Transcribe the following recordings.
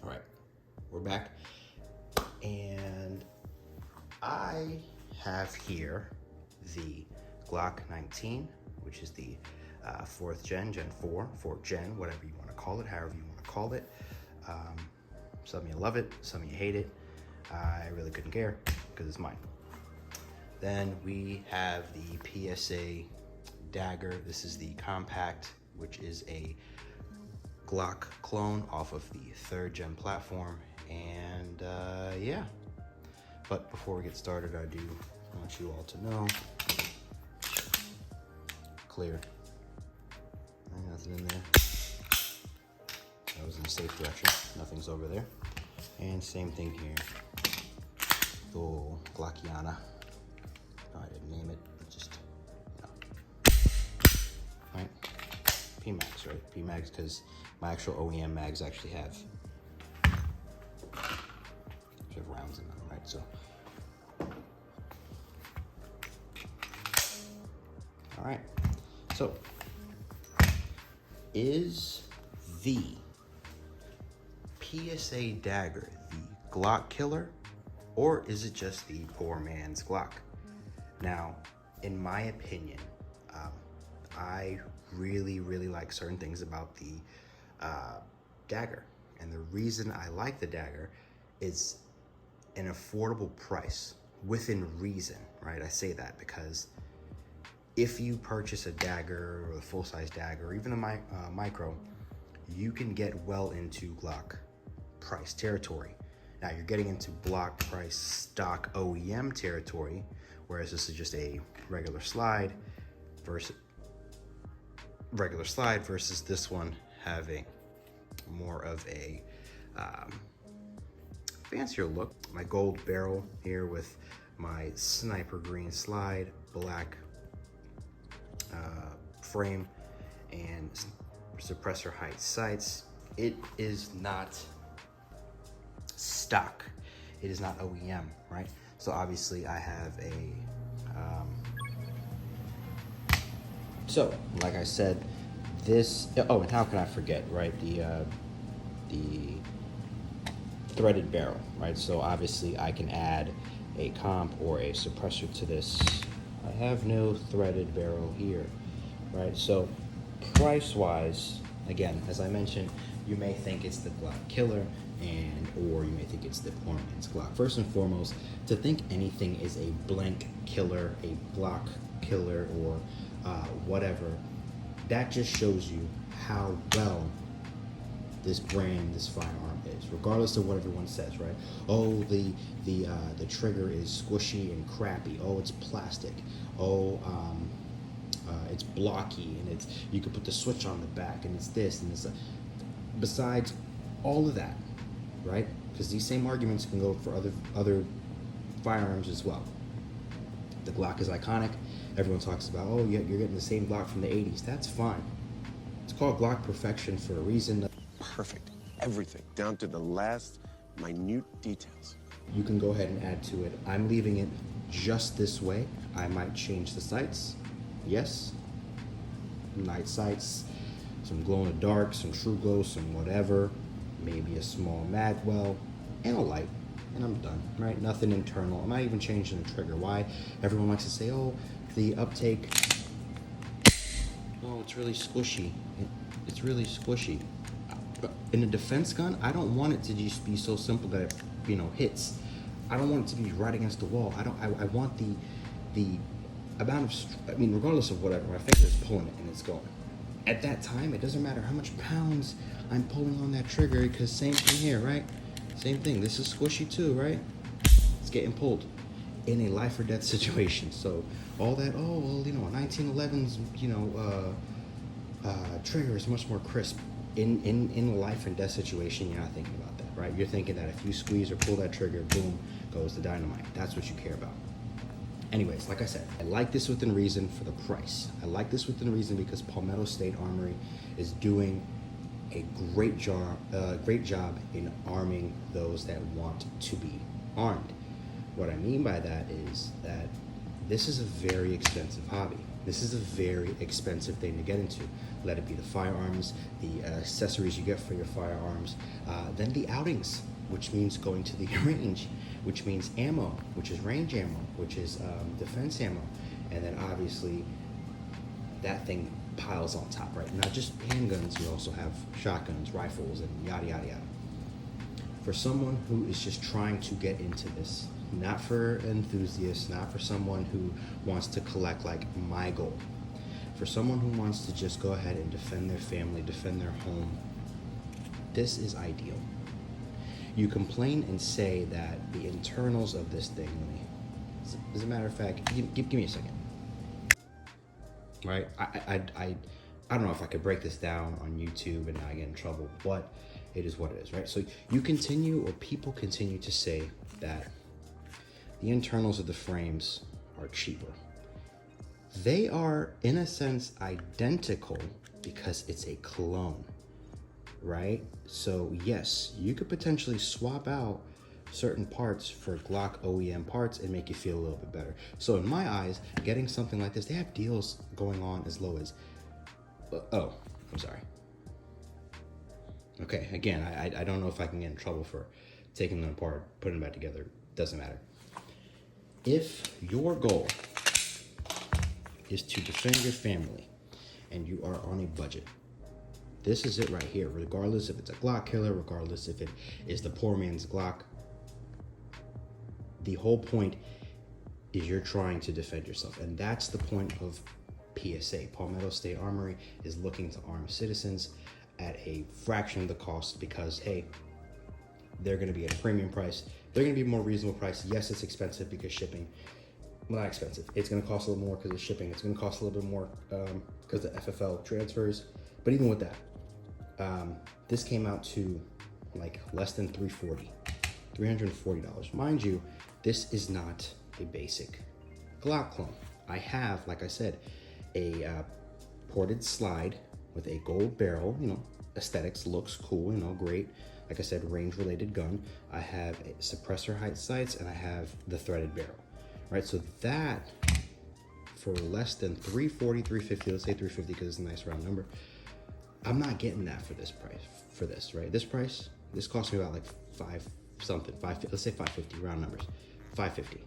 All right, we're back. And I have here the Glock 19, which is the 4th gen, Gen 4, 4th gen, whatever you want to call it, however you want to call it. Some of you love it, some of you hate it. I really couldn't care because it's mine. Then we have the PSA Dagger. This is the compact, which is a Glock clone off of the 3rd gen platform. And yeah, but before we get started, I do want you all to know, clear, nothing in there. That was in the safe direction, nothing's over there. And same thing here, the old Glockiana. No, I didn't name it, just, you know. Right, P-Mags, right? P-Mags, because my actual OEM mags actually have rounds in them, right? So, all right. So, is the PSA Dagger the Glock killer, or is it just the poor man's Glock? Now, in my opinion, I really like certain things about the Dagger, and the reason I like the Dagger is an affordable price within reason, right? I say that because if you purchase a Dagger or a full-size Dagger or even a micro, you can get well into Glock price territory. Now you're getting into block price stock OEM territory, whereas this is just a regular slide versus this one having more of a fancier look. My gold barrel here with my sniper green slide, black frame, and suppressor height sights. It is not stock. It is not OEM, right? So obviously I have a, so like I said, this, oh, and how can I forget, right? The threaded barrel, right? So obviously I can add a comp or a suppressor to this. I have no threaded barrel here, right? So price-wise, again, as I mentioned, you may think it's the Glock killer, or you may think it's the poor man's Glock. First and foremost, to think anything is a blank killer, a Glock killer, or whatever, that just shows you how well this brand, this firearm is, regardless of what everyone says, right? Oh, the trigger is squishy and crappy. Oh, it's plastic. Oh, it's blocky, and you can put the switch on the back, and it's this and this. Besides all of that, right? Because these same arguments can go for other firearms as well. The Glock is iconic. Everyone talks about, oh, yeah, you're getting the same Glock from the 80s. That's fine. It's called Glock perfection for a reason. Perfect. Everything, down to the last minute details. You can go ahead and add to it. I'm leaving it just this way. I might change the sights. Yes. Night sights, some glow in the dark, some true glow, some whatever. Maybe a small mag well, and a light. And I'm done, right? Nothing internal. I'm not even changing the trigger. Why? Everyone likes to say, oh, the uptake, oh, it's really squishy. It's really squishy. In a defense gun, I don't want it to just be so simple that it, hits. I don't want it to be right against the wall. I want the amount of, regardless of whatever, my finger is pulling it and it's going. At that time, it doesn't matter how much pounds I'm pulling on that trigger, because same thing here, right? Same thing. This is squishy too, right? It's getting pulled in a life or death situation. So all that, oh, well, a 1911's, trigger is much more crisp. In a life and death situation, you're not thinking about that, right? You're thinking that if you squeeze or pull that trigger, boom, goes the dynamite. That's what you care about. Anyways, like I said, I like this within reason for the price. I like this within reason because Palmetto State Armory is doing a great job in arming those that want to be armed. What I mean by that is that this is a very expensive hobby. This is a very expensive thing to get into. Let it be the firearms, the accessories you get for your firearms, then the outings, which means going to the range, which means ammo, which is range ammo, which is defense ammo, and then obviously that thing piles on top, right? Not just handguns, you also have shotguns, rifles, and yada, yada, yada. For someone who is just trying to get into this, not for enthusiasts, not for someone who wants to collect like my goal, for someone who wants to just go ahead and defend their family, defend their home, this is ideal. You complain and say that the internals of this thing, as a matter of fact, give me a second. Right? I don't know if I could break this down on YouTube and not get in trouble, but it is what it is, right? So you continue, or people continue to say that the internals of the frames are cheaper. They are, in a sense, identical because it's a clone, right? So yes, you could potentially swap out certain parts for Glock OEM parts and make you feel a little bit better. So in my eyes, getting something like this, they have deals going on as low as, oh, I'm sorry. Okay, again, I don't know if I can get in trouble for taking them apart, putting them back together, doesn't matter. If your goal is to defend your family and you are on a budget, this is it right here, regardless if it's a Glock killer, regardless if it is the poor man's Glock. The whole point is you're trying to defend yourself. And that's the point of PSA. Palmetto State Armory is looking to arm citizens at a fraction of the cost because, hey, they're going to be at a premium price. They're going to be a more reasonable price. Yes, it's expensive because shipping. Well, not expensive. It's going to cost a little more because of shipping. It's going to cost a little bit more because of FFL transfers. But even with that, this came out to like less than $340. Mind you, this is not a basic Glock clone. I have, like I said, a ported slide with a gold barrel, aesthetics, looks cool, great. Like I said, range-related gun. I have a suppressor height sights, and I have the threaded barrel, right? So that, for less than $340, $350, let's say $350 because it's a nice round number, I'm not getting that for this price, right? This price, this cost me about like let's say $550, round numbers, $550,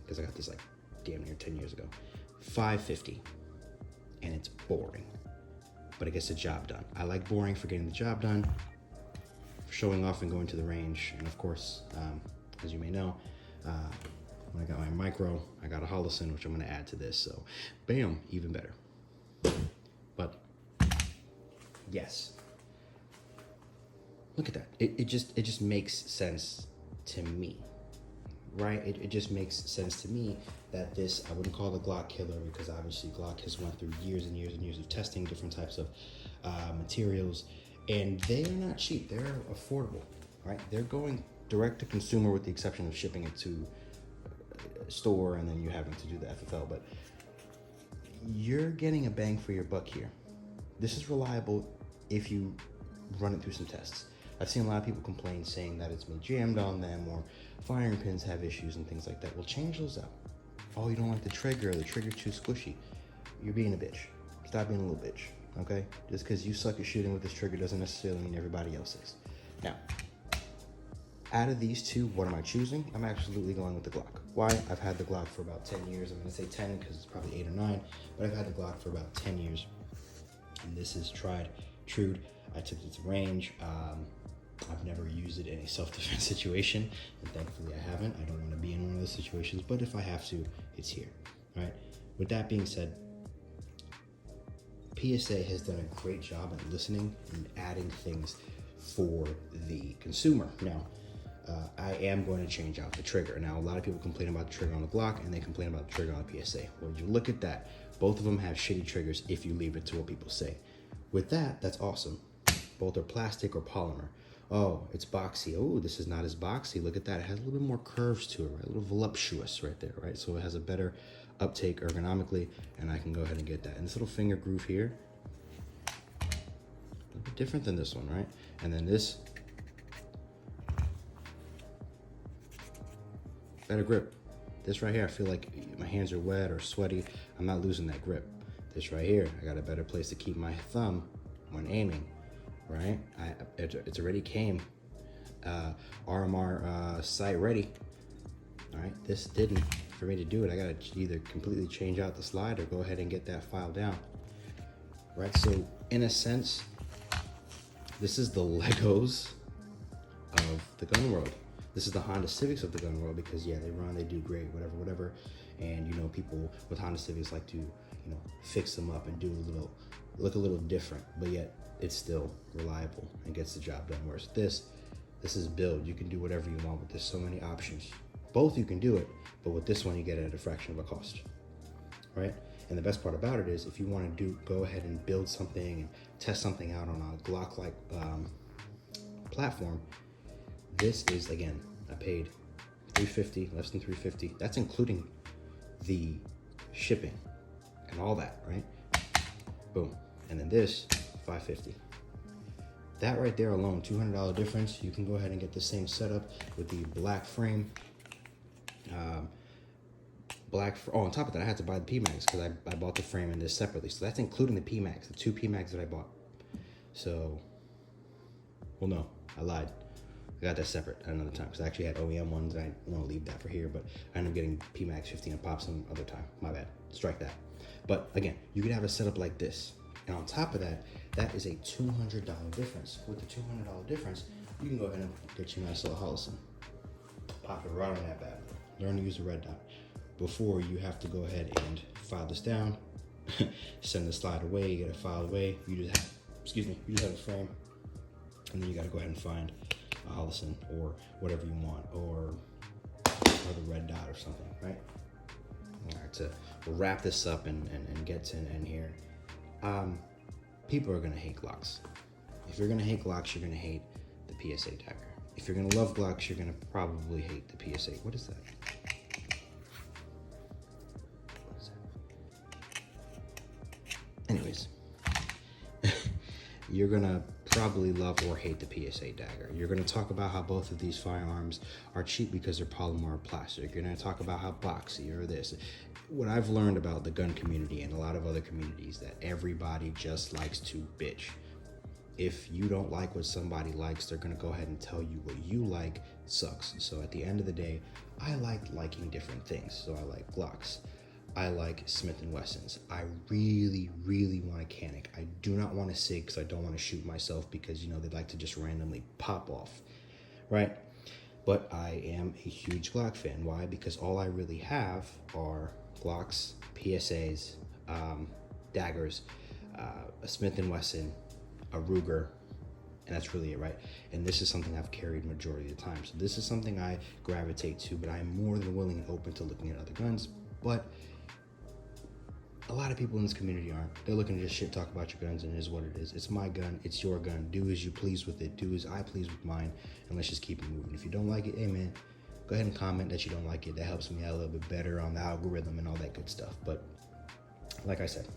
because I got this like damn near 10 years ago, $550, and it's boring, but it gets the job done. I like boring for getting the job done, for showing off and going to the range, and of course, as you may know, when I got my micro, I got a Holocene, which I'm gonna add to this, so bam, even better. But yes, look at that. It just makes sense to me, right? It just makes sense to me that this, I wouldn't call it a Glock killer because obviously Glock has went through years and years and years of testing different types of materials, and they are not cheap. They're affordable, right? They're going direct to consumer with the exception of shipping it to a store and then you having to do the FFL, but you're getting a bang for your buck here. This is reliable if you run it through some tests. I've seen a lot of people complain saying that it's been jammed on them or firing pins have issues and things like that. Well, change those out. Oh, you don't like the trigger too squishy. You're being a bitch. Stop being a little bitch, okay? Just because you suck at shooting with this trigger doesn't necessarily mean everybody else is. Now, out of these two, what am I choosing? I'm absolutely going with the Glock. Why? I've had the Glock for about 10 years. I'm gonna say 10 because it's probably 8 or 9, but I've had the Glock for about 10 years. And this is tried, true. I took it to range. I've never used it in a self-defense situation, and thankfully I haven't. I don't want to be in one of those situations, but if I have to, it's here, right? With that being said, PSA has done a great job at listening and adding things for the consumer. Now, I am going to change out the trigger. Now, a lot of people complain about the trigger on the Glock, and they complain about the trigger on the PSA. When you look at that, both of them have shitty triggers if you leave it to what people say. With that, that's awesome. Both are plastic or polymer. Oh, it's boxy. Oh, this is not as boxy. Look at that. It has a little bit more curves to it, right? A little voluptuous right there, right? So it has a better uptake ergonomically, and I can go ahead and get that. And this little finger groove here, a little bit different than this one, right? And then this, better grip. This right here, I feel like my hands are wet or sweaty. I'm not losing that grip. This right here, I got a better place to keep my thumb when aiming, right? It's already came RMR sight ready. All right, this didn't. For me to do it, I gotta either completely change out the slide or go ahead and get that file down. Right, so in a sense, this is the Legos of the gun world. This is the Honda Civics of the gun world, because yeah, they run, they do great, whatever. And you know, people with Honda Civics like to, you know, fix them up and do look a little different, but yet it's still reliable and gets the job done. Whereas this is build. You can do whatever you want with this. So many options. Both you can do it, but with this one you get it at a fraction of a cost, right? And the best part about it is, if you want to go ahead and build something and test something out on a Glock-like platform, this is, again, I paid $350, less than $350. That's including the shipping and all that, right? Boom. And then this, $550. That right there alone, $200 difference. You can go ahead and get the same setup with the black frame. On top of that, I had to buy the PMags because I bought the frame and this separately. So that's including the PMags, the 2 PMags that I bought. So, well, no, I lied. I got that separate at another time because I actually had OEM ones. I want to leave that for here, but I ended up getting PMags 15 and pop some other time. My bad. Strike that. But again, you could have a setup like this. And on top of that, that is a $200 difference. With the $200 difference, you can go ahead and get you a nice little Hollison. Pop it right on that bad boy. Learn to use the red dot. Before you have to go ahead and file this down, send the slide away, you get it filed away. You just have a frame, and then you got to go ahead and find a Hollison or whatever you want, or the red dot or something, right? All right, to wrap this up and get to an end here. People are gonna hate Glocks. If you're gonna hate Glocks, you're gonna hate the PSA Dagger. If you're gonna love Glocks, you're gonna probably hate the PSA. What is that? Anyways, you're gonna probably love or hate the PSA Dagger. You're gonna talk about how both of these firearms are cheap because they're polymer or plastic. You're gonna talk about how boxy or this. What I've learned about the gun community and a lot of other communities, that everybody just likes to bitch. If you don't like what somebody likes, they're gonna go ahead and tell you what you like sucks. So at the end of the day, I like liking different things. So I like Glocks. I like Smith & Wessons. I really, really want a Canic. I do not want a SIG because I don't want to shoot myself, because, you know, they like to just randomly pop off, right? But I am a huge Glock fan. Why? Because all I really have are Glocks, PSAs, Daggers, a Smith & Wesson, a Ruger, and that's really it, right? And this is something I've carried majority of the time. So this is something I gravitate to, but I'm more than willing and open to looking at other guns. But a lot of people in this community aren't. They're looking to just shit talk about your guns, and it is what it is. It's my gun, it's your gun. Do as you please with it. Do as I please with mine, and let's just keep it moving. If you don't like it, hey man, go ahead and comment that you don't like it. That helps me out a little bit better on the algorithm and all that good stuff. But like I said,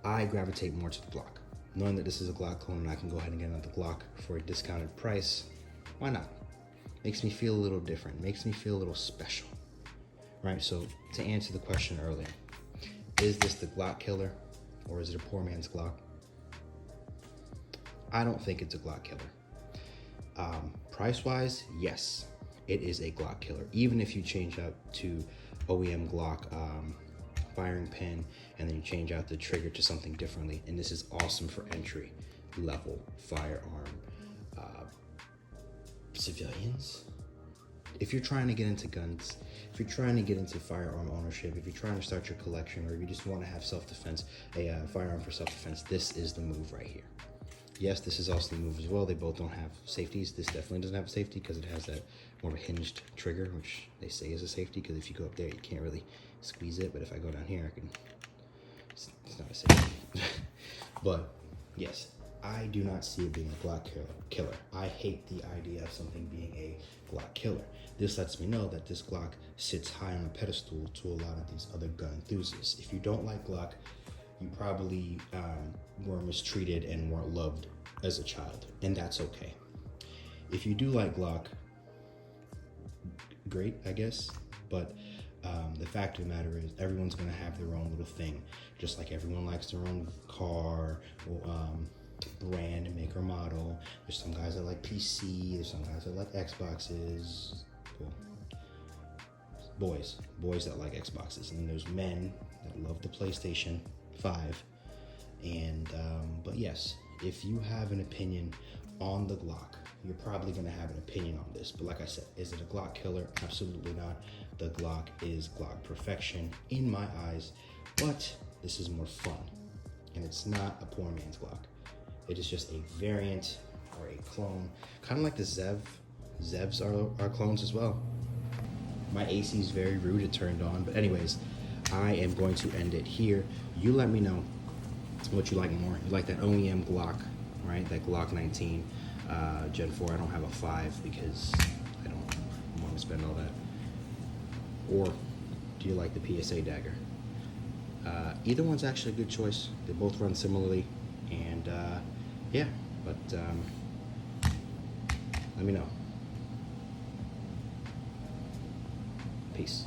I gravitate more to the Glock. Knowing that this is a Glock clone and I can go ahead and get another Glock for a discounted price, why not? Makes me feel a little different. Makes me feel a little special, right? So to answer the question earlier, is this the Glock killer, or is it a poor man's Glock? I don't think it's a Glock killer. Price-wise, yes, it is a Glock killer. Even if you change out to OEM Glock firing pin, and then you change out the trigger to something differently, and this is awesome for entry level firearm civilians. If you're trying to get into guns, if you're trying to get into firearm ownership, if you're trying to start your collection, or if you just want to have self-defense, a firearm for self-defense, this is the move right here. Yes, this is also the move as well. They both don't have safeties. This definitely doesn't have a safety because it has that more of a hinged trigger, which they say is a safety, because if you go up there, you can't really squeeze it. But if I go down here, I can, it's not a safety. But yes, I do not see it being a Glock killer. I hate the idea of something being a Glock killer. This lets me know that this Glock sits high on a pedestal to a lot of these other gun enthusiasts. If you don't like Glock, you probably were mistreated and weren't loved as a child, and that's okay. If you do like Glock, great, I guess, but The fact of the matter is, everyone's gonna have their own little thing, just like everyone likes their own car, or, brand, make or model. There's some guys that like PC. There's some guys that like Xboxes. Well, boys that like Xboxes, and then there's men that love the PlayStation 5. And but yes, if you have an opinion on the Glock, you're probably gonna have an opinion on this. But like I said, is it a Glock killer? Absolutely not. The Glock is Glock perfection in my eyes, but this is more fun, and it's not a poor man's Glock. It is just a variant or a clone, kind of like the Zev. Zevs are clones as well. My AC is very rude, it turned on. But anyways, I am going to end it here. You let me know what you like more. You like that OEM Glock, right? That Glock 19 Gen 4. I don't have a 5 because I don't want to spend all that. Or do you like the PSA Dagger? Either one's actually a good choice. They both run similarly. And yeah, but let me know. Peace.